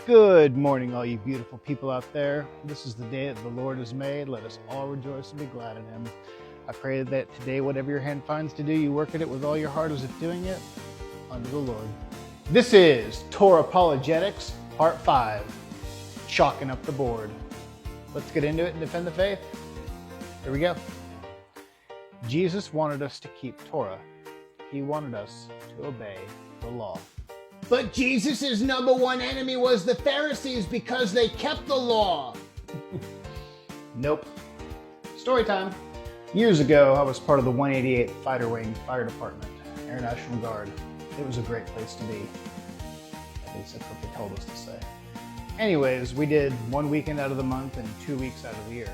Good morning, all you beautiful people out there. This is the day that the Lord has made. Let us all rejoice and be glad in Him. I pray that today, whatever your hand finds to do, you work at it with all your heart as if doing it unto the Lord. This is Torah-Pologetics, Part 5, Chalking Up the Board. Let's get into it and defend the faith. Here we go. Jesus wanted us to keep Torah. He wanted us to obey the law. But Jesus' number one enemy was the Pharisees because they kept the law. Nope. Story time. Years ago, I was part of the 188th Fighter Wing Fire Department, Air National Guard. It was a great place to be. At least that's what they told us to say. Anyways, we did 1 weekend out of the month and 2 weeks out of the year.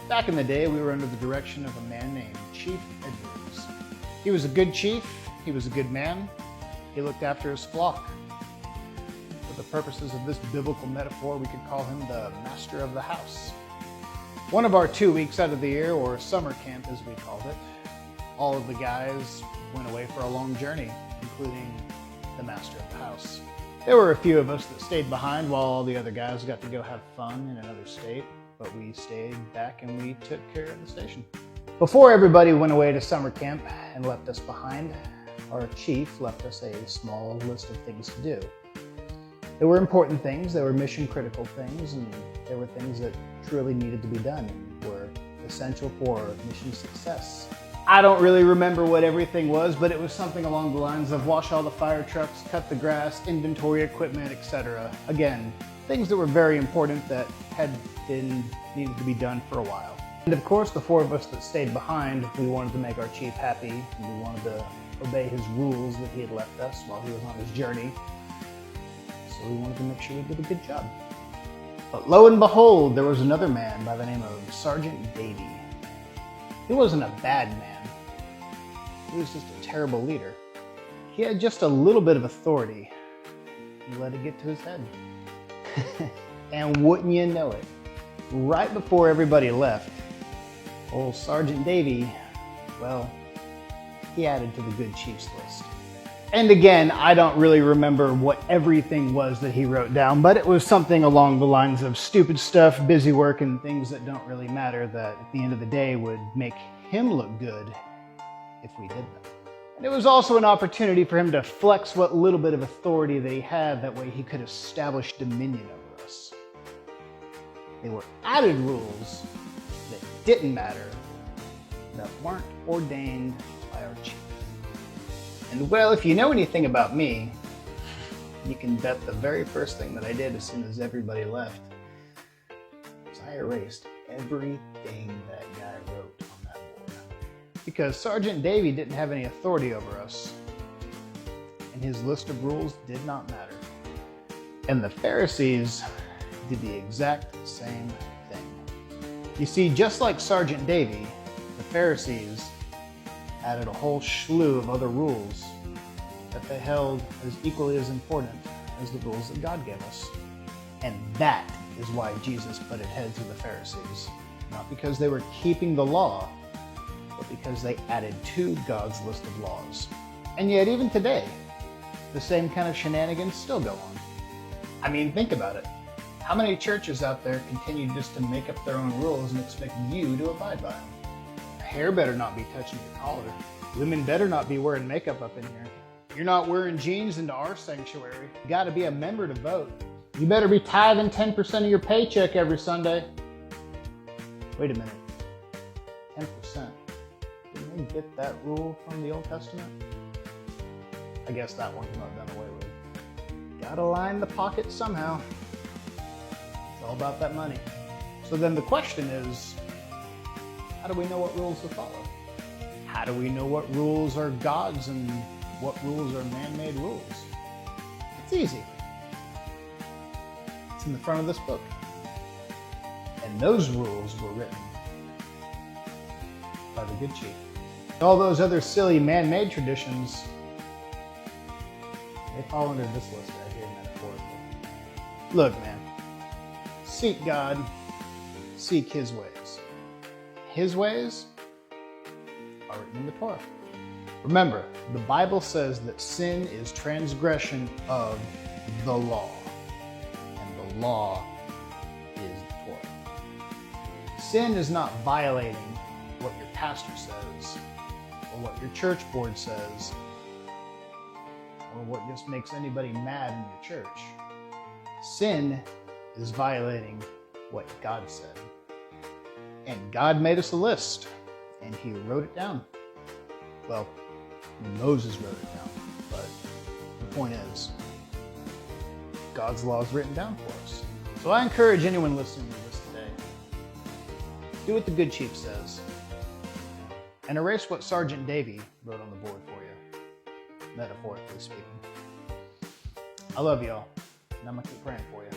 Back in the day, we were under the direction of a man named Chief Edwards. He was a good chief. He was a good man. He looked after his flock. For the purposes of this biblical metaphor, we could call him the master of the house. One of our 2 weeks out of the year, or summer camp as we called it, all of the guys went away for a long journey, including the master of the house. There were a few of us that stayed behind while all the other guys got to go have fun in another state, but we stayed back and we took care of the station. Before everybody went away to summer camp and left us behind, our chief left us a small list of things to do. There were important things, there were mission critical things, and there were things that truly needed to be done and were essential for mission success. I don't really remember what everything was, but it was something along the lines of wash all the fire trucks, cut the grass, inventory equipment, etc. Again, things that were very important that needed to be done for a while. And of course, the four of us that stayed behind, we wanted to make our chief happy, and we wanted to obey his rules that he had left us while he was on his journey. So we wanted to make sure we did a good job. But lo and behold, there was another man by the name of Sergeant Davy. He wasn't a bad man. He was just a terrible leader. He had just a little bit of authority. He let it get to his head. And wouldn't you know it, right before everybody left, old Sergeant Davy, well, he added to the good chief's list. And again, I don't really remember what everything was that he wrote down, but it was something along the lines of stupid stuff, busy work, and things that don't really matter that at the end of the day would make him look good if we did them. And it was also an opportunity for him to flex what little bit of authority that he had. That way he could establish dominion over us. They were added rules that didn't matter, that weren't ordained by our chief. And well, if you know anything about me, you can bet the very first thing that I did as soon as everybody left was I erased everything that guy wrote on that board. Because Sergeant Davy didn't have any authority over us, and his list of rules did not matter. And the Pharisees did the exact same thing. You see, just like Sergeant Davy, the Pharisees added a whole slew of other rules that they held as equally as important as the rules that God gave us. And that is why Jesus butted heads with the Pharisees. Not because they were keeping the law, but because they added to God's list of laws. And yet even today, the same kind of shenanigans still go on. I mean, think about it. How many churches out there continue just to make up their own rules and expect you to abide by them? Hair better not be touching your collar. Women better not be wearing makeup up in here. You're not wearing jeans into our sanctuary. You gotta be a member to vote. You better be tithing 10% of your paycheck every Sunday. Wait a minute. 10%. Didn't we get that rule from the Old Testament? I guess that one's not done away with. Gotta line the pocket somehow. It's all about that money. So then the question is, how do we know what rules to follow? How do we know what rules are God's and what rules are man-made rules? It's easy. It's in the front of this book. And those rules were written by the good chief. All those other silly man-made traditions, they fall under this list right here metaphorically. Look, man, seek God, seek His ways. His ways are written in the Torah. Remember, the Bible says that sin is transgression of the law. And law is the Torah. Sin is not violating what your pastor says, or what your church board says, or what just makes anybody mad in your church. Sin is violating what God said. And God made us a list, and he wrote it down. Well, Moses wrote it down, but the point is, God's law is written down for us. So I encourage anyone listening to this today, do what the good chief says, and erase what Sergeant Davy wrote on the board for you, metaphorically speaking. I love y'all, and I'm going to keep praying for you.